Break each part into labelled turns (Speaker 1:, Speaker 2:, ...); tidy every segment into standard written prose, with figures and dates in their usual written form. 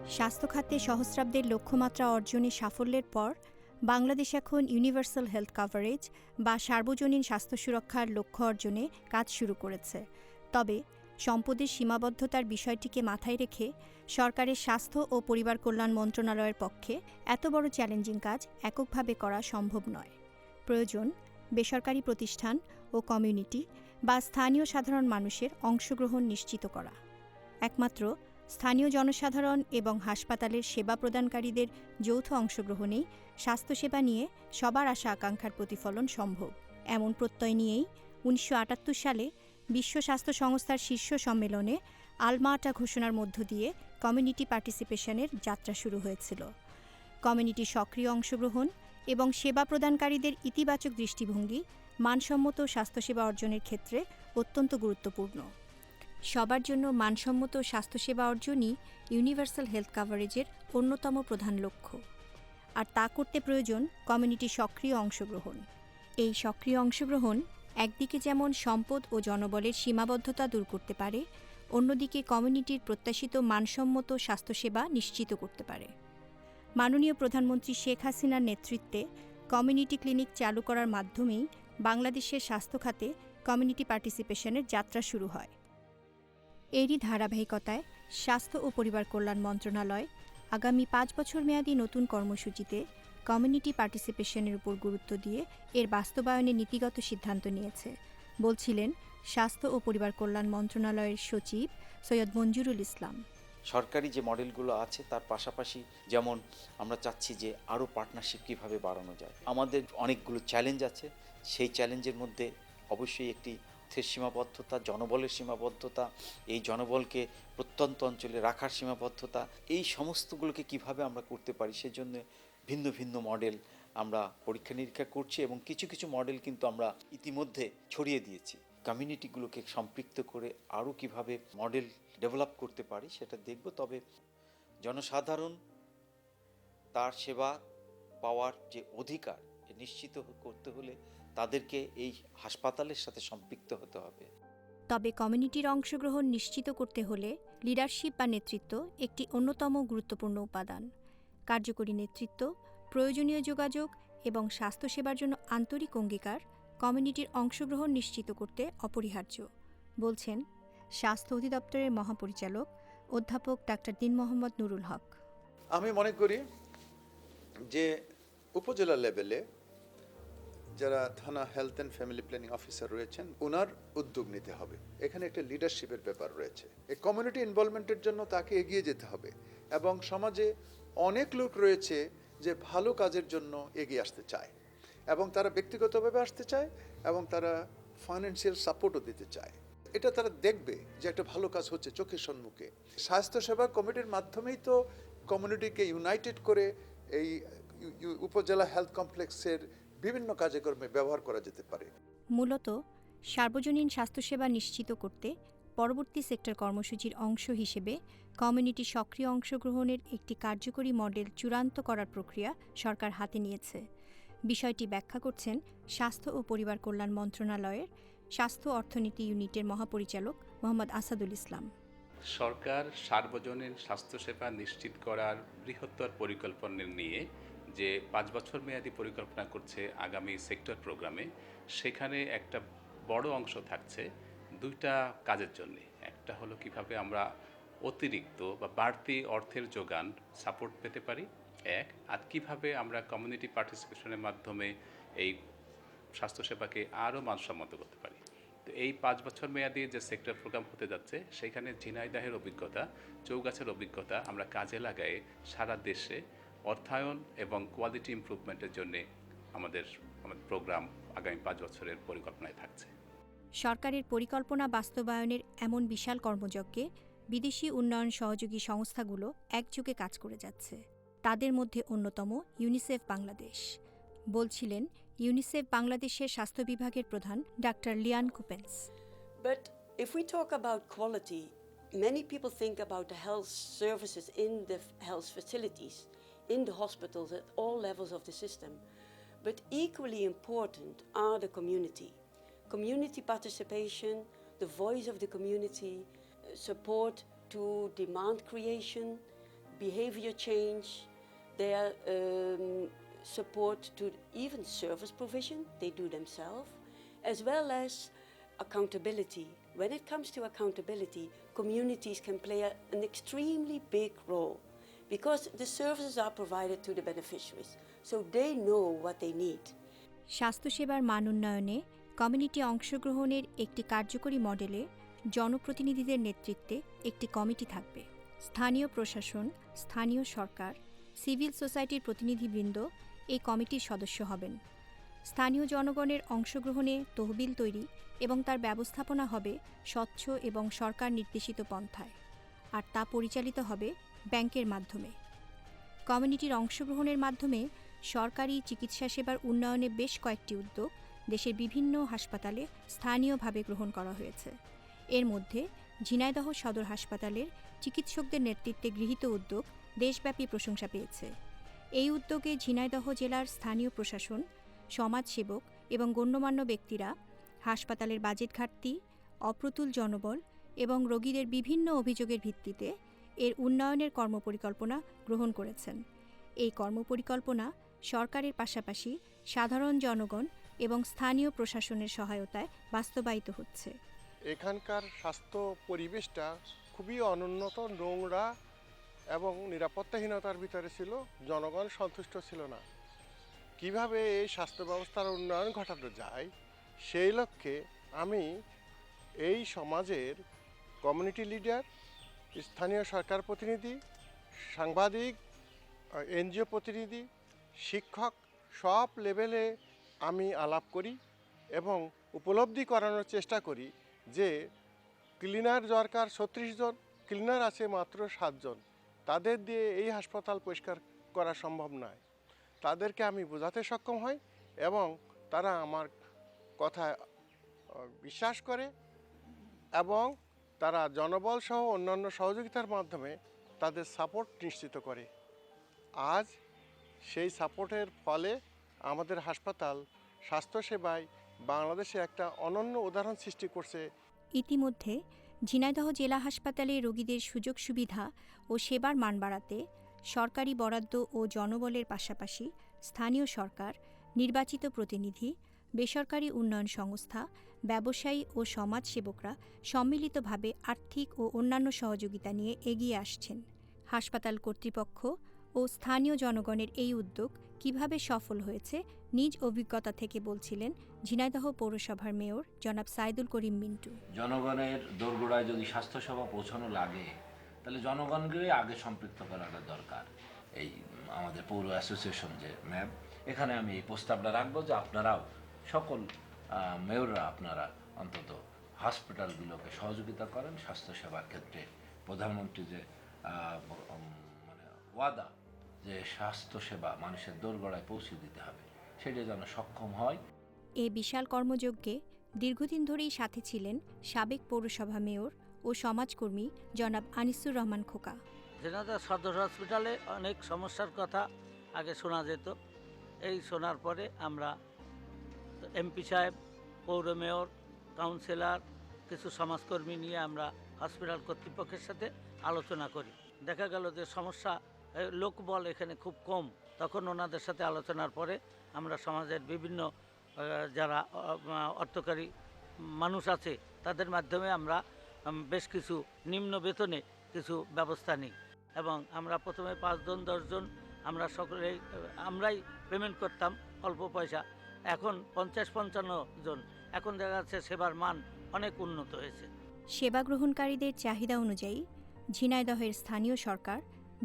Speaker 1: স্বাস্থ্য খাতে সহস্রাব্দের লক্ষ্যমাত্রা অর্জনে সাফল্যের পর বাংলাদেশ এখন ইউনিভার্সাল হেলথ কভারেজ বা সার্বজনীন স্বাস্থ্য সুরক্ষার লক্ষ্য অর্জনে কাজ শুরু করেছে। তবে সম্পদের সীমাবদ্ধতার বিষয়টিকে মাথায় রেখে সরকারের স্বাস্থ্য ও পরিবার কল্যাণ মন্ত্রণালয়ের পক্ষে এত বড় চ্যালেঞ্জিং কাজ এককভাবে করা সম্ভব নয়। প্রয়োজন বেসরকারি প্রতিষ্ঠান ও কমিউনিটি বা স্থানীয় সাধারণ মানুষের অংশগ্রহণ নিশ্চিত করা। একমাত্র স্থানীয় জনসাধারণ এবং হাসপাতালের সেবা প্রদানকারীদের যৌথ অংশগ্রহণেই স্বাস্থ্যসেবা নিয়ে সবার আশা আকাঙ্ক্ষার প্রতিফলন সম্ভব। এমন প্রত্যয় নিয়েই ১৯৭৮ সালে বিশ্ব স্বাস্থ্য সংস্থার শীর্ষ সম্মেলনে আলমা-আটা ঘোষণার মধ্য দিয়ে কমিউনিটি পার্টিসিপেশনের যাত্রা শুরু হয়েছিল। কমিউনিটির সক্রিয় অংশগ্রহণ এবং সেবা প্রদানকারীদের ইতিবাচক দৃষ্টিভঙ্গি মানসম্মত স্বাস্থ্যসেবা অর্জনের ক্ষেত্রে অত্যন্ত গুরুত্বপূর্ণ। সবার জন্য মানসম্মত স্বাস্থ্যসেবা অর্জনই ইউনিভার্সাল হেলথ কভারেজের অন্যতম প্রধান লক্ষ্য। আর তা করতে প্রয়োজন কমিউনিটির সক্রিয় অংশগ্রহণ। এই সক্রিয় অংশগ্রহণ একদিকে যেমন সম্পদ ও জনবলের সীমাবদ্ধতা দূর করতে পারে, অন্যদিকে কমিউনিটির প্রত্যাশিত মানসম্মত স্বাস্থ্যসেবা নিশ্চিত করতে পারে। মাননীয় প্রধানমন্ত্রী শেখ হাসিনার নেতৃত্বে কমিউনিটি ক্লিনিক চালু করার মাধ্যমেই বাংলাদেশের স্বাস্থ্য খাতে কমিউনিটি পার্টিসিপেশনের যাত্রা শুরু হয়। এরই ধারাবাহিকতায় স্বাস্থ্য ও পরিবার কল্যাণ মন্ত্রণালয় আগামী ৫ বছর মেয়াদী নতুন কর্মসূচিতে কমিউনিটি পার্টিসিপেশনের উপর গুরুত্ব দিয়ে এর বাস্তবায়নে নীতিগত সিদ্ধান্ত নিয়েছে, বলছিলেন স্বাস্থ্য ও পরিবার কল্যাণ মন্ত্রণালয়ের সচিব সৈয়দ মঞ্জুরুল ইসলাম।
Speaker 2: সরকারি যে মডেলগুলো আছে তার পাশাপাশি যেমন আমরা চাচ্ছি যে আরও পার্টনারশিপ কীভাবে বাড়ানো যায়। আমাদের অনেকগুলো চ্যালেঞ্জ আছে, সেই চ্যালেঞ্জের মধ্যে অবশ্যই একটি সীমাবদ্ধতা, জনবলের সীমাবদ্ধতা, এই জনবলকে প্রত্যন্ত অঞ্চলে রাখার সীমাবদ্ধতা, এই সমস্তগুলোকে কিভাবে আমরা করতে পারি সেজন্য ভিন্ন ভিন্ন মডেল আমরা পরীক্ষা নিরীক্ষা করছি এবং কিছু কিছু মডেল কিন্তু আমরা ইতিমধ্যে ছড়িয়ে দিয়েছি। কমিউনিটিগুলোকে সম্পৃক্ত করে আরও কিভাবে মডেল ডেভেলপ করতে পারি সেটা দেখব। তবে জনসাধারণ তার সেবা পাওয়ার যে অধিকার নিশ্চিত করতে হলে তাদেরকে এই হাসপাতালের সাথে সম্পৃক্ত হতে হবে।
Speaker 1: তবে কমিউনিটির অংশগ্রহণ নিশ্চিত করতে হলে লিডারশিপ বা নেতৃত্ব একটি অন্যতম গুরুত্বপূর্ণ উপাদান। কার্যকরী নেতৃত্ব, প্রয়োজনীয় যোগাযোগ এবং স্বাস্থ্যসেবার জন্য আন্তরিক অঙ্গীকার কমিউনিটির অংশগ্রহণ নিশ্চিত করতে অপরিহার্য, বলছেন স্বাস্থ্য অধিদপ্তরের মহাপরিচালক অধ্যাপক ডাক্তার দীন মোহাম্মদ নুরুল হক।
Speaker 3: আমি মনে করি যে উপজেলা লেভেলে যারা থানা health and family planning officer রয়েছেন ওনার উদ্যোগ নিতে হবে। এখানে একটা লিডারশিপের ব্যাপার রয়েছে। এই কমিউনিটি ইনভলভমেন্টের জন্য তাকে এগিয়ে যেতে হবে এবং সমাজে অনেক লোক রয়েছে যে ভালো কাজের জন্য এগিয়ে আসতে চায় এবং তারা ব্যক্তিগতভাবে আসতে চায় এবং তারা ফাইন্যান্সিয়াল সাপোর্টও দিতে চায়। এটা তারা দেখবে যে একটা ভালো কাজ হচ্ছে চোখের সম্মুখে। স্বাস্থ্যসেবা কমিটির মাধ্যমেই তো কমিউনিটিকে ইউনাইটেড করে এই উপজেলা হেলথ কমপ্লেক্সের বিভিন্ন কার্যক্রমে ব্যবহার করা যেতে পারে।
Speaker 1: মূলত সার্বজনীন স্বাস্থ্যসেবা নিশ্চিত করতে পরবর্তী সেক্টর কর্মসূচির অংশ হিসেবে কমিউনিটি সক্রিয় অংশগ্রহণের একটি কার্যকরী মডেল চূড়ান্ত করার প্রক্রিয়া সরকার হাতে নিয়েছে। বিষয়টি ব্যাখ্যা করছেন স্বাস্থ্য ও পরিবার কল্যাণ মন্ত্রণালয়ের স্বাস্থ্য অর্থনীতি ইউনিটের মহাপরিচালক মোহাম্মদ আসাদুল ইসলাম।
Speaker 4: সরকার সার্বজনীন স্বাস্থ্যসেবা নিশ্চিত করার বৃহত্তর পরিকল্পনা নিয়ে যে ৫ বছর মেয়াদী পরিকল্পনা করছে আগামী সেক্টর প্রোগ্রামে, সেখানে একটা বড় অংশ থাকছে দুইটা কাজের জন্য। একটা হলো কিভাবে আমরা অতিরিক্ত বা বাড়তি অর্থের যোগান সাপোর্ট পেতে পারি এক, আর কীভাবে আমরা কমিউনিটি পার্টিসিপেশনের মাধ্যমে এই স্বাস্থ্যসেবাকে আরও মানসম্মত করতে পারি। তো এই ৫ বছর মেয়াদী যে সেক্টর প্রোগ্রাম হতে যাচ্ছে সেখানে ঝিনাইদহের অভিজ্ঞতা, চৌগাছার অভিজ্ঞতা আমরা কাজে লাগায়ে সারা দেশে অর্থায়ন এবং কোয়ালিটি ইমপ্রুভমেন্টের জন্য আমাদের প্রোগ্রাম আগামী ৫ বছরের পরিকল্পনায় থাকছে।
Speaker 1: সরকারের পরিকল্পনা বাস্তবায়নের এমন বিশাল কর্মযজ্ঞে বিদেশি উন্নয়ন সহযোগী সংস্থাগুলো একযোগে কাজ করে যাচ্ছে। তাদের মধ্যে অন্যতম ইউনিসেফ বাংলাদেশ, বলছিলেন ইউনিসেফ বাংলাদেশের স্বাস্থ্য বিভাগের প্রধান ডাক্তার লিয়ান কুপেন্স।
Speaker 5: But if we talk about quality, many people think about the health services in the health facilities, in the hospitals at all levels of the system. But equally important are the community participation, the voice of the community, support to demand creation, behavior change, their support to even service provision, they do themselves, as well as accountability. When it comes to accountability, communities can play an extremely big role because the services are provided to the beneficiaries, so they know what they need.
Speaker 1: স্বাস্থ্যসেবার মান উন্নয়নে community অংশগ্রহণের একটি কার্যকরী মডেলে জনপ্রতিনিধিদের নেতৃত্বে একটি কমিটি থাকবে। স্থানীয় প্রশাসন, স্থানীয় সরকার, সিভিল সোসাইটির প্রতিনিধিবৃন্দ এই কমিটির সদস্য হবেন। স্থানীয় জনগণের অংশগ্রহণে তহবিল তৈরি এবং তার ব্যবস্থাপনা হবে স্বচ্ছ এবং সরকার নির্দেশিত পন্থায়, আর তা পরিচালিত হবে ব্যাংকের মাধ্যমে। কমিউনিটির অংশগ্রহণের মাধ্যমে সরকারি চিকিৎসা সেবার উন্নয়নে বেশ কয়েকটি উদ্যোগ দেশের বিভিন্ন হাসপাতালে স্থানীয়ভাবে গ্রহণ করা হয়েছে। এর মধ্যে ঝিনাইদহ সদর হাসপাতালের চিকিৎসকদের নেতৃত্বে গৃহীত উদ্যোগ দেশব্যাপী প্রশংসা পেয়েছে। এই উদ্যোগে ঝিনাইদহ জেলার স্থানীয় প্রশাসন, সমাজসেবক এবং গণ্যমান্য ব্যক্তিরা হাসপাতালের বাজেট ঘাটতি, অপ্রতুল জনবল এবং রোগীদের বিভিন্ন অভিযোগের ভিত্তিতে এর উন্নয়নের কর্মপরিকল্পনা গ্রহণ করেছেন। এই কর্মপরিকল্পনা সরকারের পাশাপাশি সাধারণ জনগণ এবং স্থানীয় প্রশাসনের সহায়তায় বাস্তবায়িত হচ্ছে।
Speaker 6: এখানকার স্বাস্থ্য পরিবেশটা খুবই অনুন্নত, নোংরা এবং নিরাপত্তাহীনতার ভিতরে ছিল। জনগণ সন্তুষ্ট ছিল না। কিভাবে এই স্বাস্থ্য ব্যবস্থার উন্নয়ন ঘটানো যায় সেই লক্ষ্যে আমি এই সমাজের কমিউনিটি লিডার, স্থানীয় সরকার প্রতিনিধি, সাংবাদিক, এনজিও প্রতিনিধি, শিক্ষক সব লেভেলে আমি আলাপ করি এবং উপলব্ধি করানোর চেষ্টা করি যে ক্লিনার দরকার 36 জন, ক্লিনার আছে মাত্র 7 জন। তাদের দিয়ে এই হাসপাতাল পরিষ্কার করা সম্ভব নয়। তাদেরকে আমি বোঝাতে সক্ষম হই এবং তারা আমার কথা বিশ্বাস করে এবং তারা জনবল সহ অন্যান্য সহযোগিতার মাধ্যমে তাদের সাপোর্ট নিশ্চিত করে। আজ সেই সাপোর্টের ফলে আমাদের হাসপাতাল স্বাস্থ্যসেবায় বাংলাদেশে একটা অনন্য উদাহরণ সৃষ্টি করছে।
Speaker 1: ইতিমধ্যে ঝিনাইদহ জেলা হাসপাতালে রোগীদের সুযোগ সুবিধা ও সেবার মান বাড়াতে সরকারি বরাদ্দ ও জনবলের পাশাপাশি স্থানীয় সরকার, নির্বাচিত প্রতিনিধি, বেসরকারি উন্নয়ন সংস্থা, ব্যবসায়ী ও সমাজসেবকরা সম্মিলিতভাবে আর্থিক ও অন্যান্য সহযোগিতা নিয়ে এগিয়ে আসছেন। হাসপাতাল কর্তৃপক্ষ ও স্থানীয় জনগণের এই উদ্যোগ কিভাবে সফল হয়েছে নিজ অভিজ্ঞতা থেকে বলছিলেন ঝিনাইদহ পৌরসভার মেয়র জনাব সাইদুল করিম মিন্টু।
Speaker 7: জনগণের দোরগোড়ায় যদি স্বাস্থ্যসেবা পৌঁছানো লাগে তাহলে জনগণকে আগে সম্পৃক্ত করাটা দরকার। এই আমাদের পৌর অ্যাসোসিয়েশন যে ম্যাম, এখানে আমি এই প্রস্তাবটা রাখবো যে আপনারাও সকল মেয়ররা আপনারা অন্তত হসপিটালগুলোকে সহযোগিতা করেন স্বাস্থ্যসেবার ক্ষেত্রে। প্রধানমন্ত্রী যে মানে ওয়াদা যে স্বাস্থ্যসেবা মানুষের দোরগোড়ায় পৌঁছে দিতে হবে, সেটা যেন সক্ষম হয়।
Speaker 1: এ বিশাল কর্মযজ্ঞে দীর্ঘদিন ধরেই সাথে ছিলেন সাবেক পৌরসভা মেয়র ও সমাজকর্মী জনাব আনিসুর রহমান খোকা।
Speaker 8: ঝিনাইদহ সদর হসপিটালে অনেক সমস্যার কথা আগে শোনা যেত। এই শোনার পরে আমরা এমপি সাহেব, পৌর মেয়র, কাউন্সিলর, কিছু সমাজকর্মী নিয়ে আমরা হসপিটাল কর্তৃপক্ষের সাথে আলোচনা করি। দেখা গেল যে সমস্যা, লোকবল এখানে খুব কম। তখন ওনাদের সাথে আলোচনার পরে আমরা সমাজের বিভিন্ন যারা অর্থকারী মানুষ আছে তাদের মাধ্যমে আমরা বেশ কিছু নিম্ন বেতনে কিছু ব্যবস্থা নিই এবং আমরা প্রথমে 5 জন 10 জন আমরাই পেমেন্ট করতাম অল্প পয়সা। এখন 50-55 জন। এখন দেখা যাচ্ছে সেবার মান অনেক উন্নত হয়েছে।
Speaker 1: সেবা গ্রহণকারীদের চাহিদা অনুযায়ী ঝিনাইদহের স্থানীয় সরকার,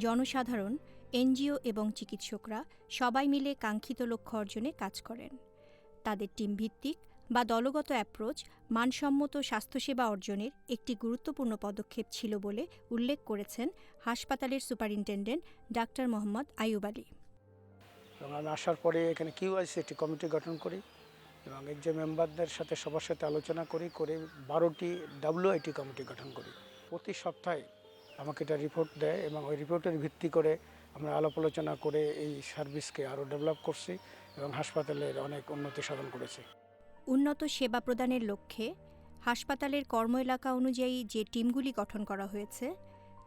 Speaker 1: জনসাধারণ, এনজিও এবং চিকিৎসকরা সবাই মিলে কাঙ্ক্ষিত লক্ষ্য অর্জনে কাজ করেন। তাদের টিম ভিত্তিক বা দলগত অ্যাপ্রোচ মানসম্মত স্বাস্থ্যসেবা অর্জনের একটি গুরুত্বপূর্ণ পদক্ষেপ ছিল বলে উল্লেখ করেছেন হাসপাতালের সুপারিনটেনডেন্ট ডাক্তার মোহাম্মদ আইয়ুব আলী।
Speaker 9: আমি আসার পরে এখানে কিউআইসি একটি কমিটি গঠন করি এবং এর যে মেম্বারদের সাথে সবার সাথে আলোচনা করে 12টি WIT কমিটি গঠন করি। প্রতি সপ্তাহে আমাকে এটা রিপোর্ট দেয় এবং ওই রিপোর্টের ভিত্তি করে আমরা আলাপ আলোচনা করে এই সার্ভিসকে আরও ডেভেলপ করছি এবং হাসপাতালের অনেক উন্নতি সাধন করেছি।
Speaker 1: উন্নত সেবা প্রদানের লক্ষ্যে হাসপাতালের কর্ম এলাকা অনুযায়ী যে টিমগুলি গঠন করা হয়েছে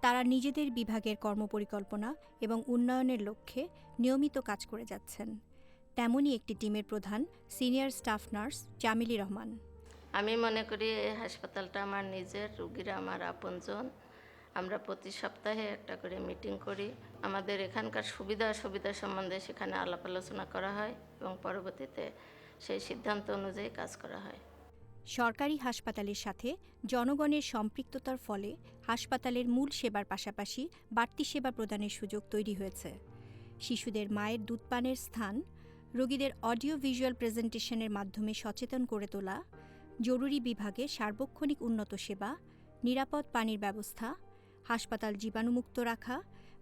Speaker 1: তারা নিজেদের বিভাগের কর্মপরিকল্পনা এবং উন্নয়নের লক্ষ্যে নিয়মিত কাজ করে যাচ্ছেন। তেমনই একটি টিমের প্রধান সিনিয়র স্টাফ নার্স জামিলি রহমান।
Speaker 10: আমি মনে করি এই হাসপাতালটা আমার নিজের, রুগীরা আমার আপনজন। আমরা প্রতি সপ্তাহে একটা করে মিটিং করি। আমাদের এখানকার সুবিধা অসুবিধা সম্বন্ধে সেখানে আলাপ আলোচনা করা হয় এবং পরবর্তীতে সেই সিদ্ধান্ত অনুযায়ী কাজ করা হয়।
Speaker 1: সরকারি হাসপাতালের সাথে জনগণের সম্পৃক্ততার ফলে হাসপাতালের মূল সেবার পাশাপাশি বাড়তি সেবা প্রদানের সুযোগ তৈরি হয়েছে। শিশুদের মায়ের দুধপানের স্থান, রোগীদের অডিও ভিজুয়াল প্রেজেন্টেশনের মাধ্যমে সচেতন করে তোলা, জরুরি বিভাগে সার্বক্ষণিক উন্নত সেবা, নিরাপদ পানির ব্যবস্থা, হাসপাতাল জীবাণুমুক্ত রাখা,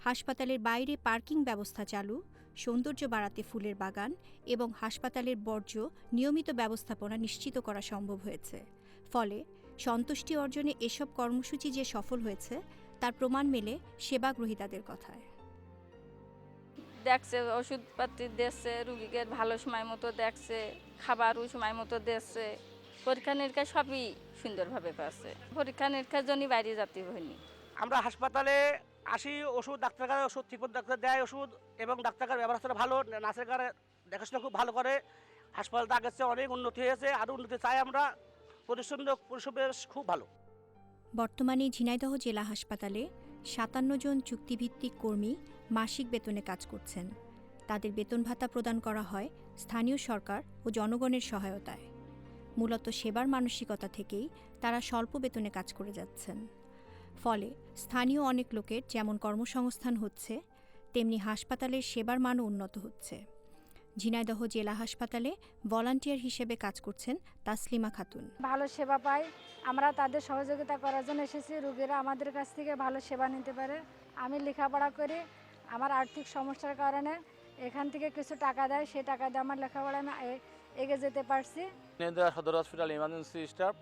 Speaker 1: হাসপাতালের বাইরে পার্কিং ব্যবস্থা চালু, সৌন্দর্য বাড়াতে ফুলের বাগান এবং হাসপাতালের বর্জ্য নিয়মিত ব্যবস্থাপনা নিশ্চিত করা সম্ভব হয়েছে। ফলে সন্তুষ্টি অর্জনে এসব কর্মসূচি যে সফল হয়েছে তার প্রমাণ মেলে সেবাগ্রহীতাদের কথায়।
Speaker 11: দেখছে, ওষুধপাতি দিচ্ছে, রুগীকে ভালো সময় মতো দেখছে, খাবারও সময় মতো দিচ্ছে, পরীক্ষা নিরীক্ষা সবই সুন্দরভাবে পাচ্ছে। পরীক্ষা নিরীক্ষার জন্য বাইরে যেতে হয়নি।
Speaker 8: আমরা হাসপাতালে আসি, ওষুধ ডাক্তার ওষুধ ঠিকমতো ডাক্তার দেয় ওষুধ, এবং ডাক্তার ব্যবস্থাটা ভালো, নার্সের কারে দেখাশোনা খুব ভালো করে। হাসপাতালটা আগের চেয়ে অনেক উন্নতি হয়েছে, আরও উন্নতি চাই আমরা। পরিষেবা খুব ভালো।
Speaker 1: বর্তমানে ঝিনাইদহ জেলা হাসপাতালে ৫৭ জন চুক্তিভিত্তিক কর্মী মাসিক বেতনে কাজ করছেন। তাদের বেতন ভাতা প্রদান করা হয় স্থানীয় সরকার ও জনগণের সহায়তায়। মূলত সেবার মানসিকতা থেকেই তারা স্বল্প বেতনে কাজ করে যাচ্ছেন। ফলে স্থানীয় অনেক লোকের যেমন কর্মসংস্থান হচ্ছে, তেমনি হাসপাতালের সেবার মানও উন্নত হচ্ছে। ঝিনাইদহ জেলা হাসপাতালে ভলান্টিয়ার হিসেবে কাজ করছেন তাসলিমা খাতুন।
Speaker 12: ভালো সেবা পাই, আমরা তাদের সহযোগিতা করার জন্য এসেছি। রোগীরা আমাদের কাছ থেকে ভালো সেবা নিতে পারে। আমি লেখাপড়া করি, আমার আর্থিক সমস্যার কারণে এখান থেকে কিছু টাকা দেয়, সেই টাকা দিয়ে আমার লেখাপড়া আমি এগিয়ে যেতে পারছি।
Speaker 13: ঝিনাইদহ সদর হসপিটাল ইমার্জেন্সি স্টাফ,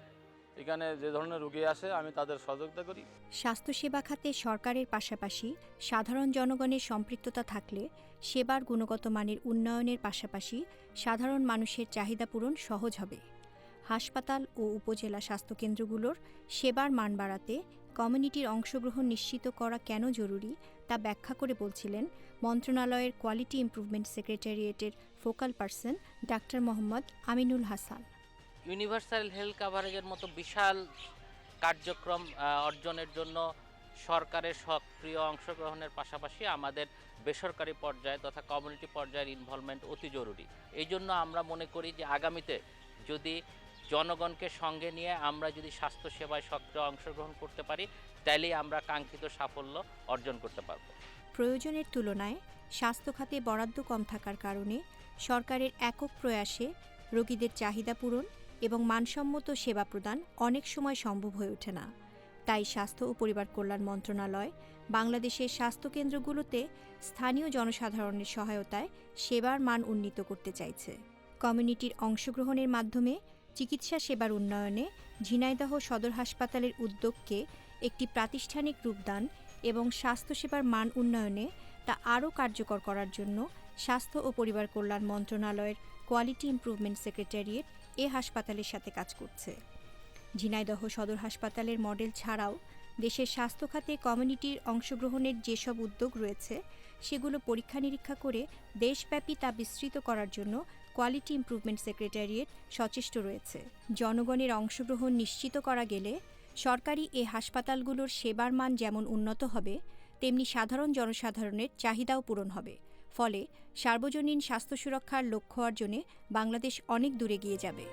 Speaker 13: এখানে যে ধরনের রোগী আসে আমি তাদের সহযোগিতা করি।
Speaker 1: স্বাস্থ্যসেবা খাতে সরকারের পাশাপাশি সাধারণ জনগণের সম্পৃক্ততা থাকলে সেবার গুণগত মানের উন্নয়নের পাশাপাশি সাধারণ মানুষের চাহিদা পূরণ সহজ হবে। হাসপাতাল ও উপজেলা স্বাস্থ্যকেন্দ্রগুলোর সেবার মান বাড়াতে কমিউনিটির অংশগ্রহণ নিশ্চিত করা কেন জরুরি তা ব্যাখ্যা করে বলছিলেন মন্ত্রণালয়ের কোয়ালিটি ইমপ্রুভমেন্ট সেক্রেটারিয়েটের ফোকাল পারসন ডাক্তার মোহাম্মদ আমিনুল হাসান।
Speaker 14: ইউনিভার্সাল হেলথ কাভারেজের মতো বিশাল কার্যক্রম অর্জনের জন্য সরকারের সক্রিয় অংশগ্রহণের পাশাপাশি আমাদের বেসরকারি পর্যায়ে তথা কমিউনিটি পর্যায়ের ইনভলভমেন্ট অতি জরুরি। এই জন্য আমরা মনে করি যে আগামীতে যদি জনগণকে সঙ্গে নিয়ে আমরা যদি স্বাস্থ্যসেবায় সক্রিয় অংশগ্রহণ করতে পারি, তাইলেই আমরা কাঙ্ক্ষিত সাফল্য অর্জন করতে পারব।
Speaker 1: প্রয়োজনের তুলনায় স্বাস্থ্য খাতে বরাদ্দ কম থাকার কারণে সরকারের একক প্রয়াসে রোগীদের চাহিদা পূরণ এবং মানসম্মত সেবা প্রদান অনেক সময় সম্ভব হয়ে ওঠে না। তাই স্বাস্থ্য ও পরিবার কল্যাণ মন্ত্রণালয় বাংলাদেশের স্বাস্থ্যকেন্দ্রগুলোতে স্থানীয় জনসাধারণের সহায়তায় সেবার মান উন্নীত করতে চাইছে। কমিউনিটির অংশগ্রহণের মাধ্যমে চিকিৎসা সেবার উন্নয়নে ঝিনাইদহ সদর হাসপাতালের উদ্যোগকে একটি প্রাতিষ্ঠানিক রূপদান এবং স্বাস্থ্যসেবার মান উন্নয়নে তা আরও কার্যকর করার জন্য স্বাস্থ্য ও পরিবার কল্যাণ মন্ত্রণালয়ের কোয়ালিটি ইমপ্রুভমেন্ট সেক্রেটারিয়েট এ হাসপাতালের সাথে কাজ করছে। ঝিনাইদহ সদর হাসপাতালের মডেল ছাড়াও দেশের স্বাস্থ্য খাতে কমিউনিটির অংশগ্রহণের যেসব উদ্যোগ রয়েছে সেগুলো পরীক্ষা নিরীক্ষা করে দেশব্যাপী তা বিস্তৃত করার জন্য কোয়ালিটি ইমপ্রুভমেন্ট সেক্রেটারিয়েট সচেষ্ট রয়েছে। জনগণের অংশগ্রহণ নিশ্চিত করা গেলে সরকারি এ হাসপাতালগুলোর সেবার মান যেমন উন্নত হবে, তেমনি সাধারণ জনসাধারণের চাহিদাও পূরণ হবে। ফলে সার্বজনীন স্বাস্থ্য সুরক্ষার লক্ষ্য অর্জনে বাংলাদেশ অনেক দূরে এগিয়ে যাবে।